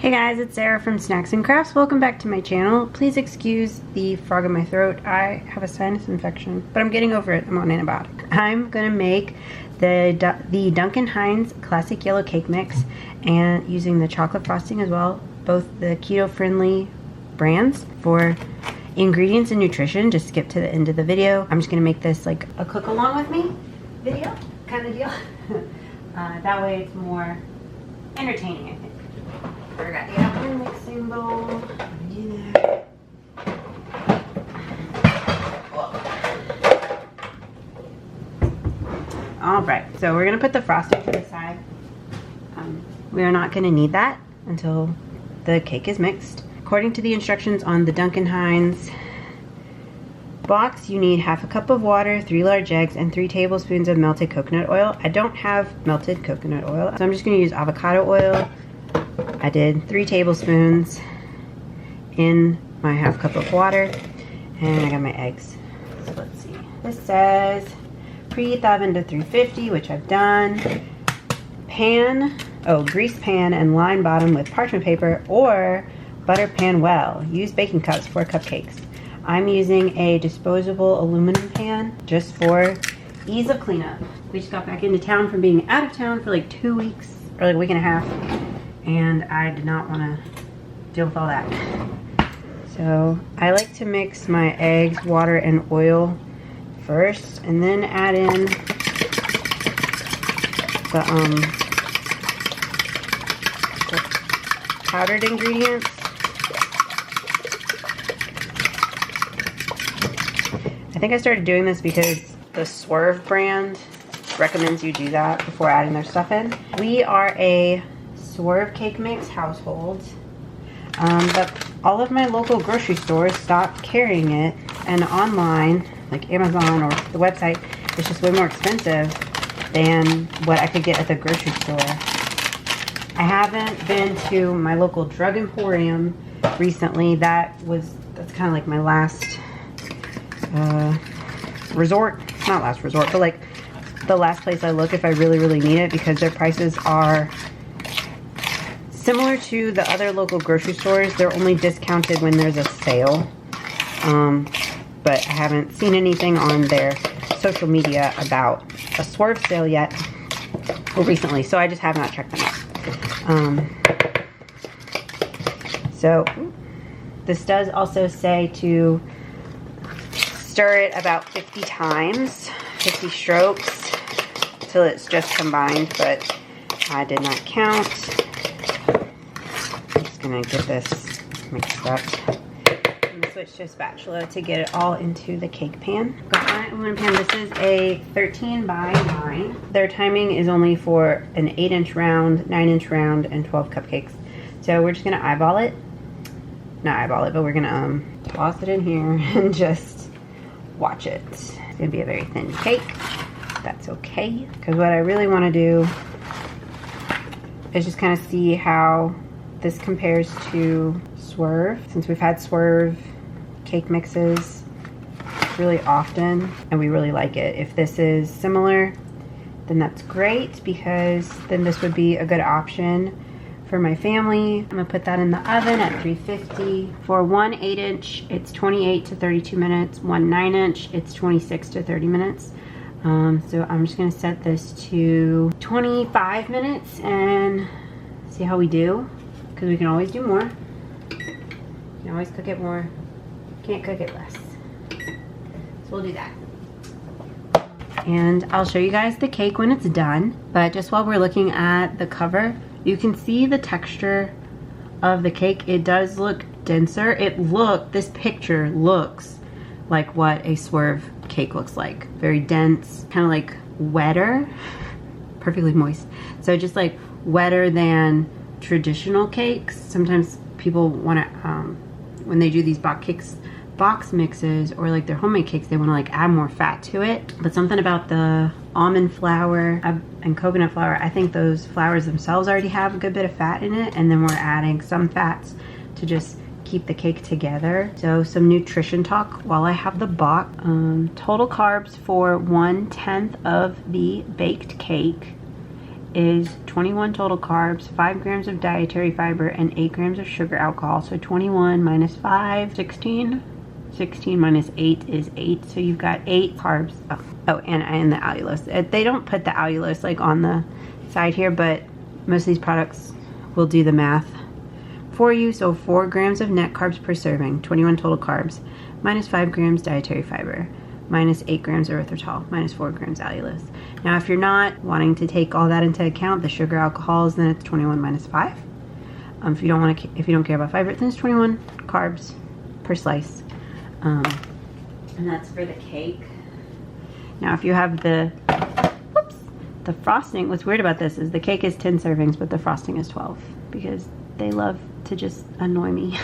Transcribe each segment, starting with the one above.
Hey guys, it's Sarah from Snacks and Crafts. Welcome back to my channel. Please excuse the frog in my throat. I have a sinus infection, but I'm getting over it. I'm on antibiotic. I'm gonna make the Duncan Hines Classic Yellow Cake Mix and using the chocolate frosting as well, both the keto-friendly brands. For ingredients and nutrition, just skip to the end of the video. I'm just gonna make this like a cook along with me video kind of deal. That way it's more entertaining, I think. I got the other mixing bowl. I'm gonna do that. Alright, so we're gonna put the frosting to the side. We are not gonna need that until the cake is mixed. According to the instructions on the Duncan Hines box, you need half a cup of water, 3 large eggs, and 3 tablespoons of melted coconut oil. I don't have melted coconut oil, so I'm just gonna use avocado oil. I did 3 tablespoons in my half cup of water, and I got my eggs. So let's see. This says preheat the oven to 350, which I've done. Grease pan and line bottom with parchment paper or butter pan well. Use baking cups for cupcakes. I'm using a disposable aluminum pan just for ease of cleanup. We just got back into town from being out of town for like 2 weeks, or like a week and a half. And I did not want to deal with all that. So I like to mix my eggs, water, and oil first, and then add in the powdered ingredients. I think I started doing this because the Swerve brand recommends you do that before adding their stuff in. We are a Swerve cake mix household, but all of my local grocery stores stopped carrying it, and online, like Amazon or the website, it's just way more expensive than what I could get at the grocery store. I haven't been to my local drug emporium recently. That's kind of like my last resort. Not last resort, but like the last place I look if I really need it, because their prices are similar to the other local grocery stores. They're only discounted when there's a sale. But I haven't seen anything on their social media about a Swerve sale yet, or recently, so I just have not checked them out. So this does also say to stir it about 50 times, 50 strokes, till it's just combined, but I did not count. Gonna get this mixed up. I'm gonna switch to a spatula to get it all into the cake pan. Got my aluminum pan. This is a 13 by 9. Their timing is only for an 8-inch round, 9-inch round, and 12 cupcakes. So we're just gonna eyeball it. Not eyeball it, but we're gonna toss it in here and just watch it. It's gonna be a very thin cake. That's okay, because what I really want to do is just kind of see how this compares to Swerve, since we've had Swerve cake mixes really often and we really like it. If this is similar, then that's great, because then this would be a good option for my family. I'm gonna put that in the oven at 350. For one 8-inch, it's 28 to 32 minutes. One 9-inch, it's 26 to 30 minutes. So I'm just gonna set this to 25 minutes and see how we do. Because we can always do more. You can always cook it more. Can't cook it less. So we'll do that. And I'll show you guys the cake when it's done. But just while we're looking at the cover, you can see the texture of the cake. It does look denser. This picture looks like what a Swerve cake looks like. Very dense, kind of like wetter. Perfectly moist. So just like wetter than traditional cakes. Sometimes people want to, when they do these box mixes or like their homemade cakes, they want to like add more fat to it. But something about the almond flour and coconut flour, I think those flours themselves already have a good bit of fat in it, and then we're adding some fats to just keep the cake together. So some nutrition talk while I have the box. Total carbs for 1/10 of the baked cake is 21 total carbs, 5 grams of dietary fiber, and 8 grams of sugar alcohol. So 21 minus 5, 16. 16 minus 8 is 8. So you've got 8 carbs. Oh, and the allulose. They don't put the allulose like on the side here, but most of these products will do the math for you. So 4 grams of net carbs per serving, 21 total carbs, minus 5 grams dietary fiber, minus 8 grams erythritol, minus 4 grams allulose. Now, if you're not wanting to take all that into account, the sugar alcohols, then it's 21 minus 5. If you don't care about fiber, then it's 21 carbs per slice, and that's for the cake. Now, if you have the frosting, what's weird about this is the cake is 10 servings, but the frosting is 12 because they love to just annoy me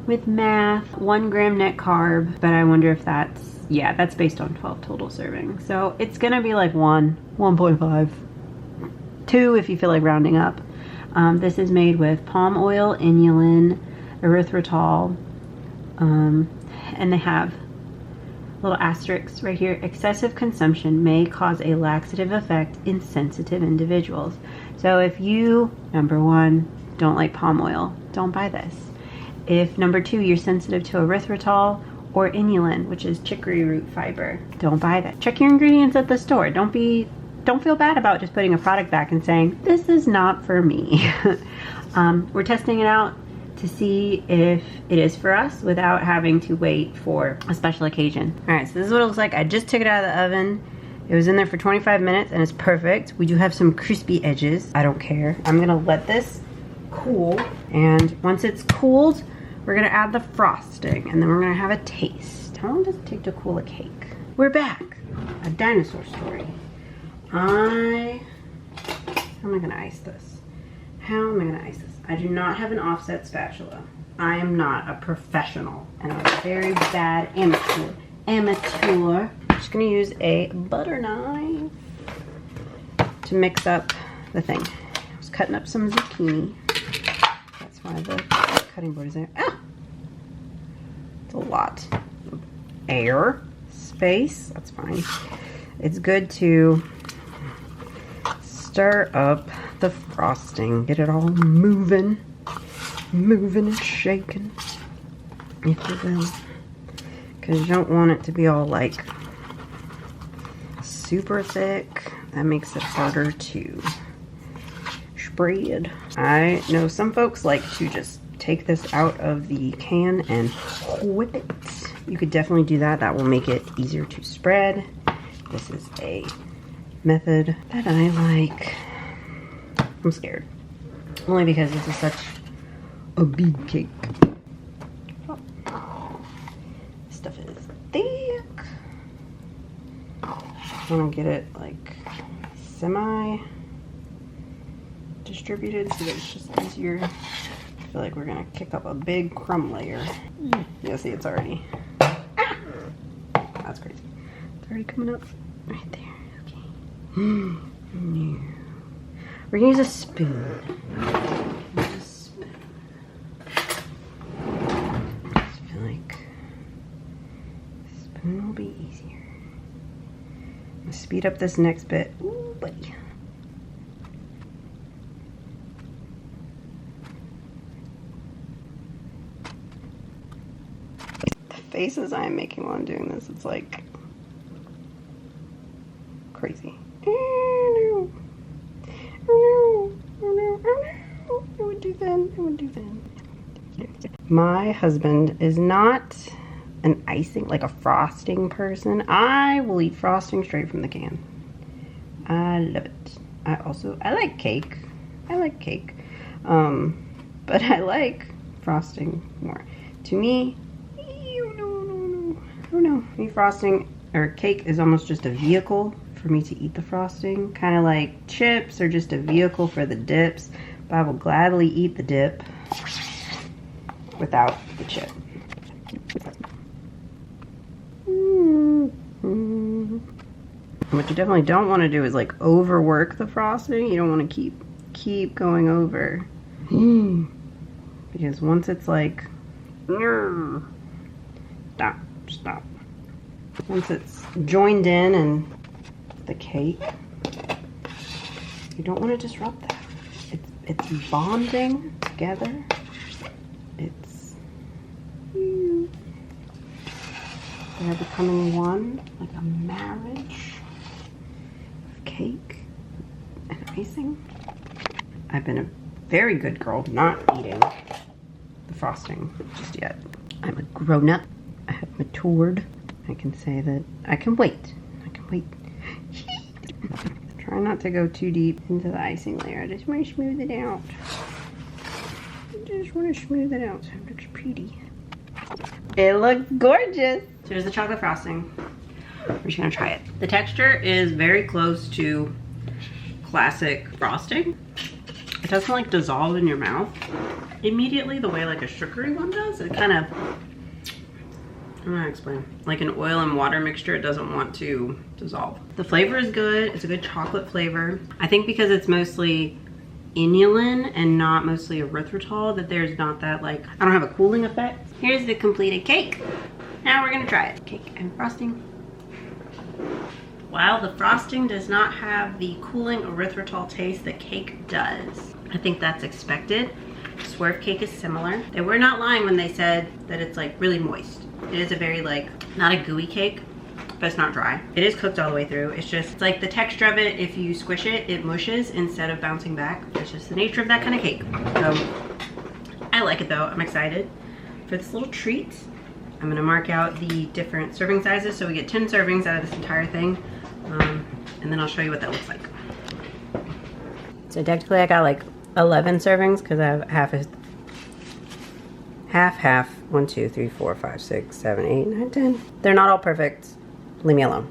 with math. 1 gram net carb, but I wonder if that's based on 12 total servings. So it's gonna be like 1.5, 2 if you feel like rounding up. This is made with palm oil, inulin, erythritol, and they have little asterisks right here. Excessive consumption may cause a laxative effect in sensitive individuals. So if you, number 1, don't like palm oil, don't buy this. If number 2, you're sensitive to erythritol or inulin, which is chicory root fiber, don't buy that. Check your ingredients at the store. Don't feel bad about just putting a product back and saying, this is not for me. We're testing it out to see if it is for us without having to wait for a special occasion. All right, so this is what it looks like. I just took it out of the oven. It was in there for 25 minutes and it's perfect. We do have some crispy edges. I don't care. I'm gonna let this cool, and once it's cooled, we're gonna add the frosting and then we're gonna have a taste. How long does it take to cool a cake? We're back. A dinosaur story. How am I gonna ice this? How am I gonna ice this? I do not have an offset spatula. I am not a professional, and I'm a very bad amateur. I'm just gonna use a butter knife to mix up the thing. I was cutting up some zucchini. That's why the cutting board is there. Ah! It's a lot of air space. That's fine. It's good to stir up the frosting, get it all moving and shaking, if you will, because you don't want it to be all like super thick. That makes it harder to spread. I know some folks like to just take this out of the can and whip it. You could definitely do that. That will make it easier to spread. This is a method that I like. I'm scared. Only because this is such a big cake. Oh. This stuff is thick. I want to get it like semi-distributed so that it's just easier. I feel like we're going to kick up a big crumb layer. Yeah, see, it's already... Ah! That's crazy. It's already coming up right there. Okay. We're gonna use a spoon. I just feel like a spoon will be easier. I'm gonna speed up this next bit. Ooh, buddy. The faces I am making while I'm doing this, it's like crazy. I would do that. My husband is not an icing, like a frosting person. I will eat frosting straight from the can. I love it. I like cake. But I like frosting more. To me, I don't know. Me, frosting or cake is almost just a vehicle for me to eat the frosting. Kind of like chips are just a vehicle for the dips. But I will gladly eat the dip without the chip. What you definitely don't want to do is like overwork the frosting. You don't want to keep going over. Because once it's like, stop. Once it's joined in and the cake, You don't want to disrupt that. It's bonding together. They're becoming one, like a marriage of cake and icing. I've been a very good girl not eating the frosting just yet. I'm a grown-up. I have matured. I can say that I can wait. I can wait. Try not to go too deep into the icing layer. I just want to smooth it out. So it looks pretty. It looks gorgeous. So here's the chocolate frosting. We're just gonna try it. The texture is very close to classic frosting. It doesn't like dissolve in your mouth immediately the way like a sugary one does. It kind of, I don't know how to explain. Like an oil and water mixture, it doesn't want to dissolve. The flavor is good. It's a good chocolate flavor. I think because it's mostly inulin and not mostly erythritol, that there's not that like, I don't have a cooling effect. Here's the completed cake. Now we're gonna try it. Cake and frosting. While the frosting does not have the cooling erythritol taste that cake does, I think that's expected. Swerve cake is similar. They were not lying when they said that it's like really moist. It is a very like, not a gooey cake, but it's not dry. It is cooked all the way through. It's just like the texture of it, if you squish it, it mushes instead of bouncing back. It's just the nature of that kind of cake. So I like it though. I'm excited for this little treat. I'm gonna mark out the different serving sizes. So we get 10 servings out of this entire thing. And then I'll show you what that looks like. So technically I got like 11 servings because I have half. 1, 2, 3, 4, 5, 6, 7, 8, 9, 10. They're not all perfect. Leave me alone.